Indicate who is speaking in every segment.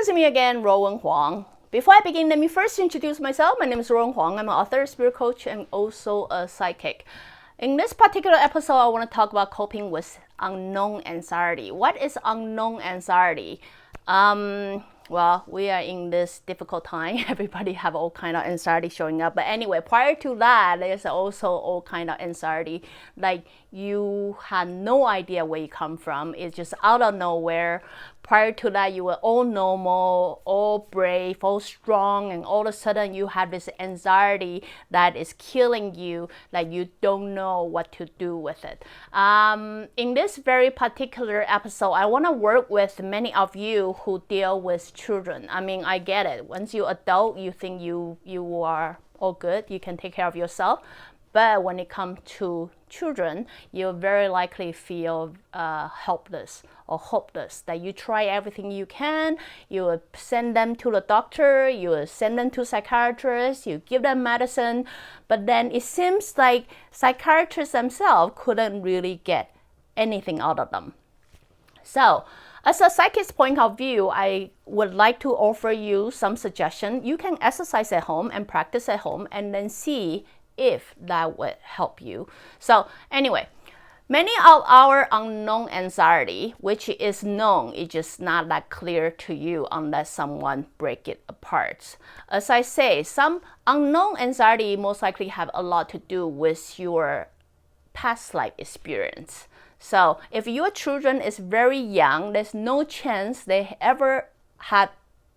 Speaker 1: is me again, Ruowen Huang. Before I begin, let me first introduce myself. My name is Ruowen Huang. I'm an author, spirit coach, and also a psychic. In this particular episode, I want to talk about coping with unknown anxiety. What is unknown anxiety? Well, we are in this difficult time. Everybody have all kind of anxiety showing up. But anyway, prior to that, there's also all kind of anxiety. Like you had no idea where you come from. It's just out of nowhere. Prior to that, you were all normal, all brave, all strong, and all of a sudden you have this anxiety that is killing you, that you don't know what to do with it. In this very particular episode, I want to work with many of you who deal with children. I mean, I get it. Once you're adult, you think you are all good, you can take care of yourself. But when it comes to children, you very likely feel helpless or hopeless, that you try everything you can, you will send them to the doctor, you will send them to psychiatrists, you give them medicine, but then it seems like psychiatrists themselves couldn't really get anything out of them. So, as a psychic's point of view, I would like to offer you some suggestion. You can exercise at home and practice at home and then see if that would help you. So anyway, many of our unknown anxiety, which is known, it's just not that clear to you unless someone break it apart. As I say, some unknown anxiety most likely have a lot to do with your past life experience. So if your children is very young, there's no chance they ever had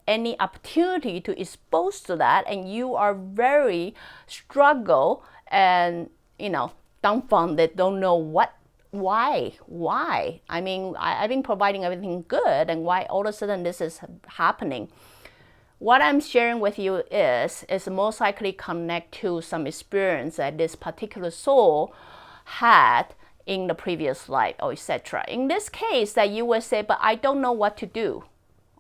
Speaker 1: any opportunity to expose to that, and you are very struggle and dumbfounded, don't know why. I mean, I've been providing everything good, and why all of a sudden this is happening. What I'm sharing with you is most likely connect to some experience that this particular soul had in the previous life, or etc. In this case, that you will say, but I don't know what to do.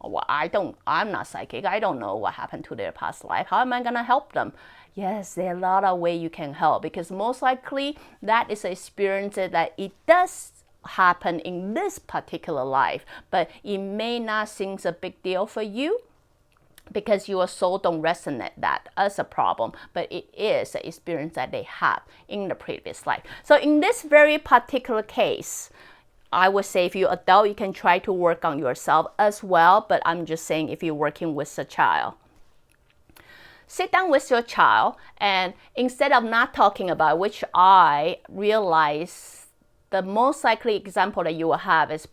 Speaker 1: Well, I'm not psychic. I don't know what happened to their past life. How am I going to help them? Yes, there are a lot of ways you can help, because most likely that is an experience that it does happen in this particular life, but it may not seem a big deal for you because your soul don't resonate that as a problem, but it is an experience that they have in the previous life. So in this very particular case, I would say if you're adult, you can try to work on yourself as well, but I'm just saying if you're working with a child. Sit down with your child, and instead of not talking about, which I realize the most likely example that you will have is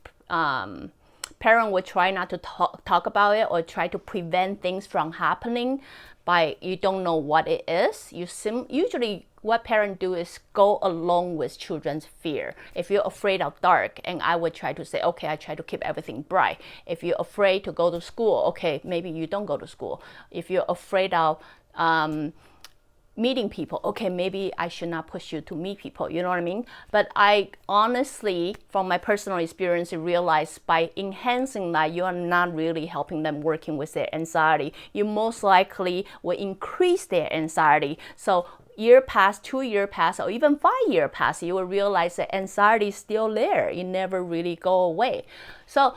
Speaker 1: parent will try not to talk about it or try to prevent things from happening by you don't know what it is. Usually what parents do is go along with children's fear. If you're afraid of dark, and I would try to say, okay, I try to keep everything bright. If you're afraid to go to school, okay, maybe you don't go to school. If you're afraid of meeting people, okay, maybe I should not push you to meet people, you know what I mean? But I honestly, from my personal experience, realized by enhancing that, you are not really helping them working with their anxiety. You most likely will increase their anxiety. So year pass, 2 year pass, or even 5 year pass, you will realize that anxiety is still there. It never really go away. So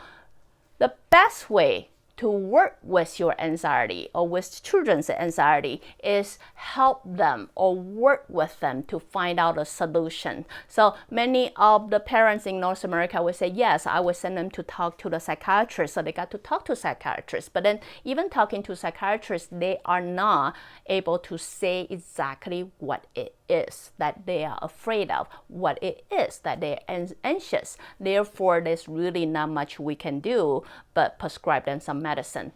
Speaker 1: the best way to work with your anxiety or with children's anxiety is help them or work with them to find out a solution. So many of the parents in North America will say, yes, I will send them to talk to the psychiatrist. So they got to talk to psychiatrists. But then even talking to psychiatrists, they are not able to say exactly what it is that they are afraid of, what it is that they're anxious. Therefore, there's really not much we can do but prescribe them some medicine.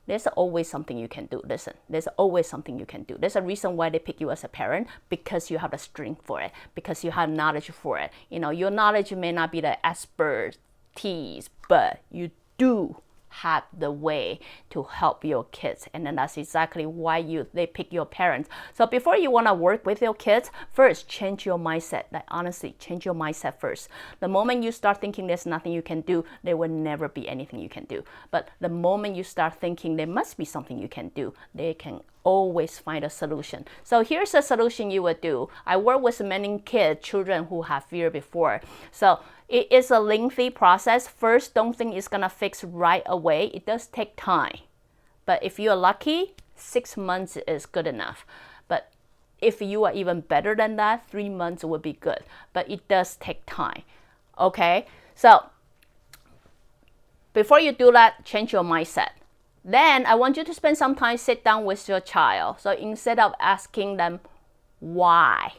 Speaker 1: There's always something you can do. Listen, there's always something you can do. There's a reason why they pick you as a parent, because you have the strength for it, because you have knowledge for it. Your knowledge may not be the expertise, but you do have the way to help your kids, and then that's exactly why they pick your parents. So before you want to work with your kids, first change your mindset. Like honestly, change your mindset first. The moment you start thinking there's nothing you can do, there will never be anything you can do. But the moment you start thinking there must be something you can do, there can always find a solution. So here's a solution you would do. I work with many children who have fear before. So it is a lengthy process. First, don't think it's gonna fix right away. It does take time. But if you're lucky, 6 months is good enough. But if you are even better than that, 3 months would be good. But it does take time. Okay? So before you do that, change your mindset. Then I want you to spend some time, sit down with your child. So instead of asking them why,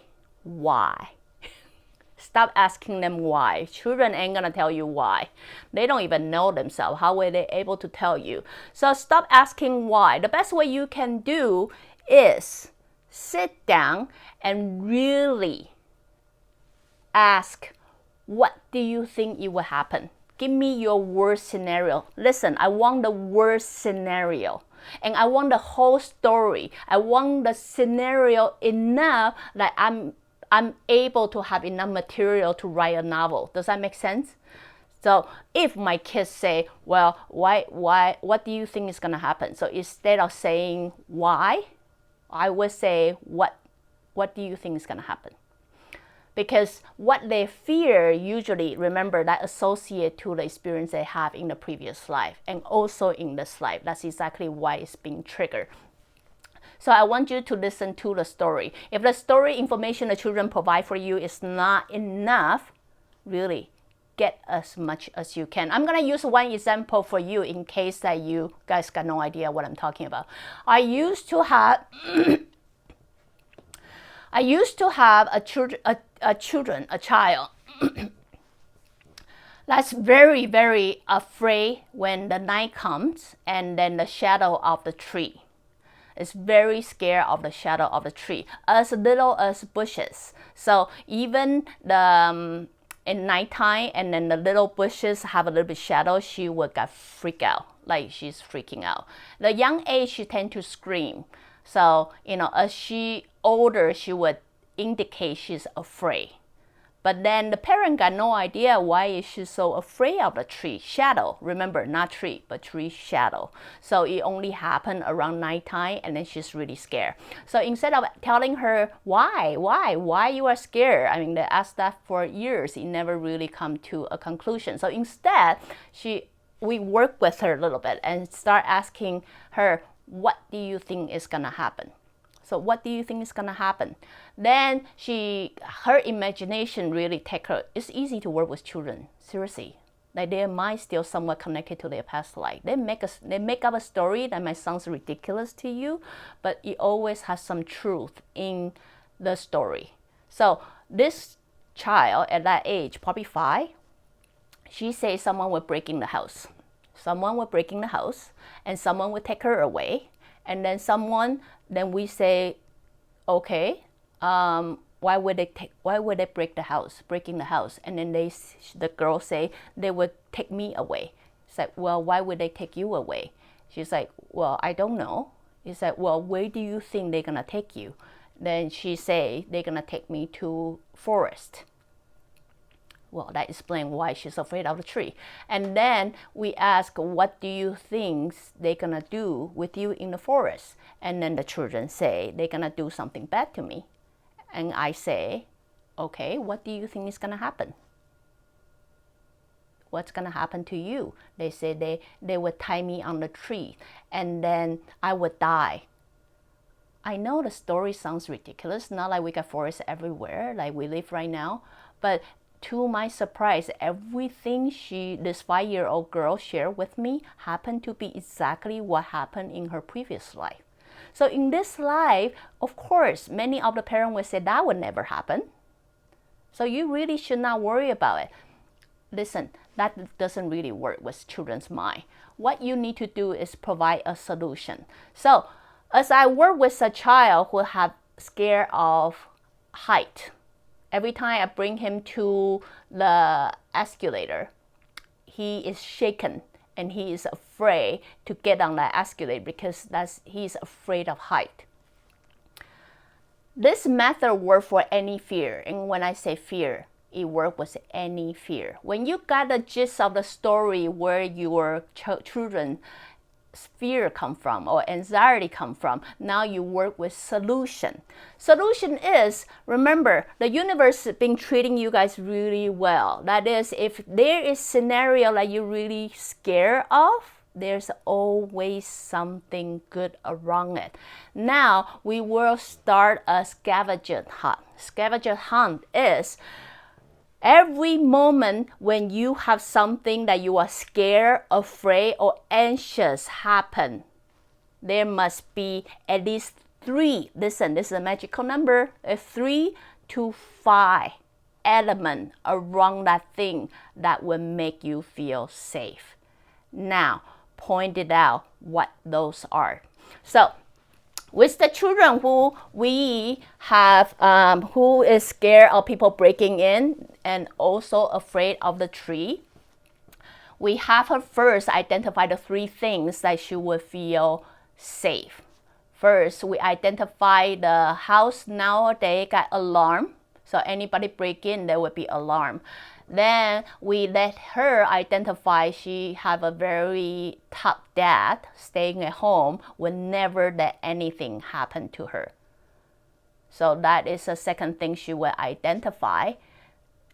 Speaker 1: stop asking them why. Children ain't gonna tell you why. They don't even know themselves. How were they able to tell you? So stop asking why. The best way you can do is sit down and really ask, what do you think it will happen? Give me your worst scenario. Listen, I want the worst scenario. And I want the whole story. I want the scenario enough that I'm able to have enough material to write a novel. Does that make sense? So if my kids say, well, what do you think is going to happen? So instead of saying why, I would say, what do you think is going to happen? Because what they fear usually, remember, that associate to the experience they have in the previous life and also in this life. That's exactly why it's being triggered. So I want you to listen to the story. If the story information the children provide for you is not enough, really get as much as you can. I'm going to use one example for you in case that you guys got no idea what I'm talking about. I used to have a child that's very, very afraid when the night comes and then the shadow of the tree. Is very scared of the shadow of the tree, as little as bushes. So even the in nighttime and then the little bushes have a little bit shadow, she would get freaked out, like she's freaking out. The young age, she tend to scream. So, as she older, she would indicate she's afraid. But then the parent got no idea why is she so afraid of the tree shadow. Remember, not tree, but tree shadow. So it only happened around nighttime, and then she's really scared. So instead of telling her why you are scared, I mean, they asked that for years. It never really come to a conclusion. So instead, we work with her a little bit and start asking her, what do you think is gonna happen? So what do you think is gonna happen? Then her imagination really take her. It's easy to work with children, seriously. Like their mind still somewhat connected to their past life. They make up a story that might sound ridiculous to you, but it always has some truth in the story. So this child at that age, probably 5, she says someone will break in the house. Someone will break in the house, and someone will take her away. And then we say, okay, why would they break in the house? And then the girl say, they would take me away. It's like, well, why would they take you away? She's like, well, I don't know. It's like, well, where do you think they're gonna take you? Then she say, they're gonna take me to forest. Well, that explains why she's afraid of the tree. And then we ask, what do you think they're gonna do with you in the forest? And then the children say, they're gonna do something bad to me. And I say, okay, what do you think is gonna happen? What's gonna happen to you? They say they would tie me on the tree and then I would die. I know the story sounds ridiculous, not like we got forests everywhere like we live right now, but to my surprise, everything this 5-year-old girl shared with me happened to be exactly what happened in her previous life. So in this life, of course, many of the parents would say that would never happen. So you really should not worry about it. Listen, that doesn't really work with children's mind. What you need to do is provide a solution. So as I work with a child who have scared of height, every time I bring him to the escalator, he is shaken and he is afraid to get on the escalator because he's afraid of height. This method works for any fear. And when I say fear, it works with any fear. When you got the gist of the story where your children fear come from or anxiety come from. Now you work with solution. Solution is, remember, the universe has been treating you guys really well. That is, if there is scenario that you're really scared of, there's always something good around it. Now we will start a scavenger hunt. Scavenger hunt is every moment when you have something that you are scared, afraid, or anxious happen, there must be at least 3, listen, this is a magical number, 3 to 5 elements around that thing that will make you feel safe. Now, point it out what those are. So, with the children who we have, who is scared of people breaking in and also afraid of the tree, we have her first identify the 3 things that she would feel safe. First, we identify the house nowadays got alarm. So anybody break in, there would be alarm. Then we let her identify she have a very tough dad staying at home, would never let anything happen to her. So that is the second thing she will identify.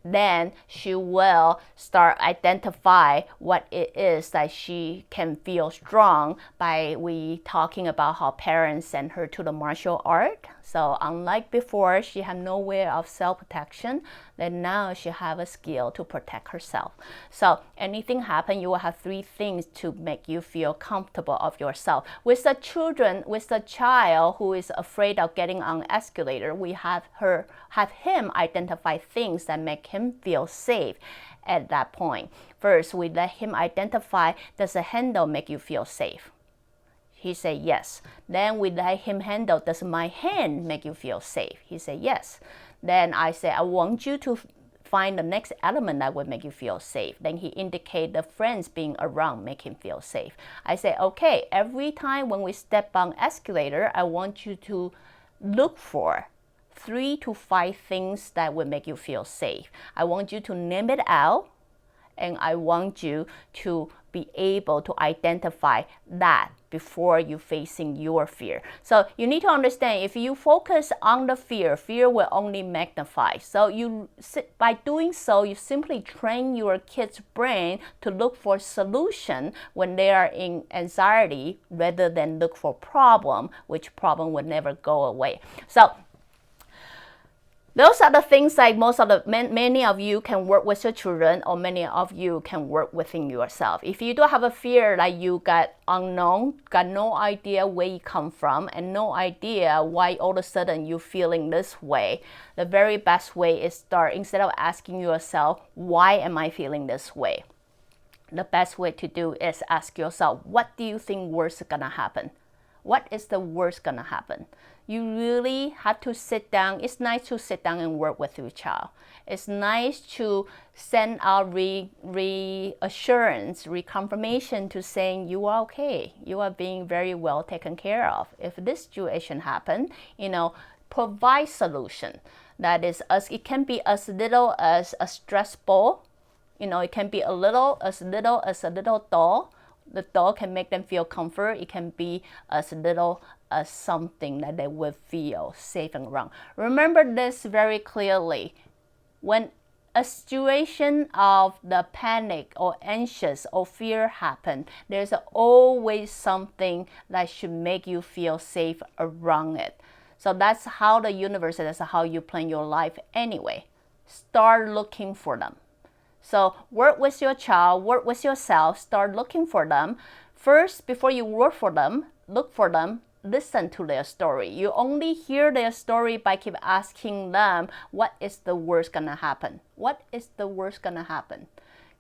Speaker 1: Then she will start identify what it is that she can feel strong by we talking about how parents send her to the martial art. So unlike before, she had no way of self-protection, then now she have a skill to protect herself. So anything happen, you will have 3 things to make you feel comfortable of yourself. With the children, with the child who is afraid of getting on escalator, we have him identify things that make him feel safe at that point. First, we let him identify, does the handle make you feel safe? He said yes. Then we let him handle, does my hand make you feel safe? He said yes. Then I said, I want you to find the next element that would make you feel safe. Then he indicated the friends being around make him feel safe. I said, okay, every time when we step on escalator, I want you to look for 3 to 5 things that would make you feel safe. I want you to name it out, and I want you to be able to identify that before you facing your fear. So you need to understand, if you focus on the fear, fear will only magnify. So by doing so, you simply train your kid's brain to look for solution when they are in anxiety rather than look for problem, which problem would never go away. So those are the things that many of you can work with your children, or many of you can work within yourself. If you do have a fear like you got unknown, got no idea where you come from, and no idea why all of a sudden you're feeling this way, the very best way is start, instead of asking yourself, why am I feeling this way? The best way to do is ask yourself, what do you think worst is gonna happen? What is the worst gonna happen? You really have to sit down. It's nice to sit down and work with your child. It's nice to send out reassurance, reconfirmation to saying you are okay. You are being very well taken care of. If this situation happen, provide solution. That is, it can be as little as a stress ball. It can be as little as a little doll. The doll can make them feel comfort. It can be as little as something that they would feel safe and around. Remember this very clearly. When a situation of the panic or anxious or fear happen, there's always something that should make you feel safe around it. So that's how the universe, that's how you plan your life anyway. Start looking for them. So work with your child, work with yourself, start looking for them. First, before you work for them, look for them, listen to their story. You only hear their story by keep asking them, what is the worst gonna happen? What is the worst gonna happen?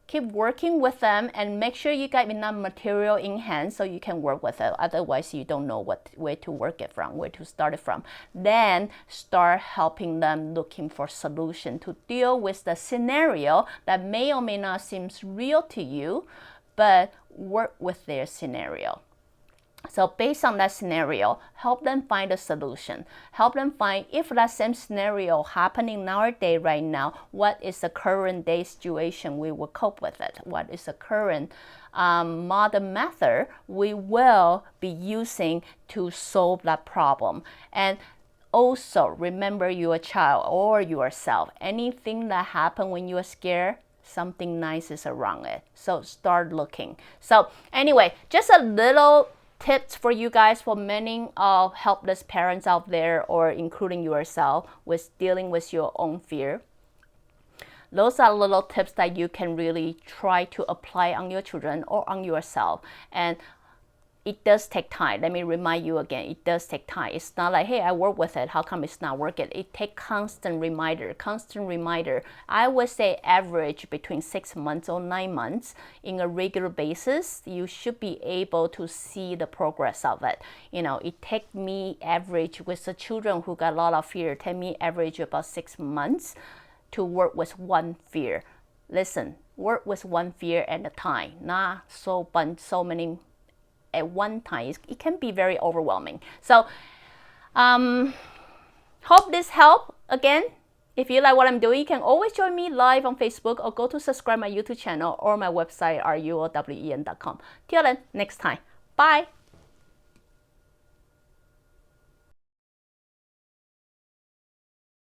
Speaker 1: Keep working with them and make sure you got enough material in hand so you can work with it. Otherwise, you don't know where to work it from, where to start it from. Then start helping them looking for solution to deal with the scenario that may or may not seem real to you, but work with their scenario. So based on that scenario, help them find a solution. Help them find, if that same scenario happening nowadays right now, what is the current day situation we will cope with it? What is the current modern method we will be using to solve that problem? And also remember your child or yourself. Anything that happened when you are scared, something nice is around it. So start looking. So anyway, just a little tips for you guys, for many helpless parents out there, or including yourself, with dealing with your own fear. Those are little tips that you can really try to apply on your children or on yourself. And it does take time. Let me remind you again, it does take time. It's not like, hey, I work with it, how come it's not working? It takes constant reminder. I would say average between 6 months or 9 months in a regular basis. You should be able to see the progress of it. It takes me average with the children who got a lot of fear, it takes me average about 6 months to work with one fear. Listen, work with one fear at a time, not so many at one time. It can be very overwhelming. So hope this helped. Again, if you like what I'm doing, you can always join me live on Facebook, or go to subscribe my YouTube channel or my website ruowen.com. Till then, next time. Bye.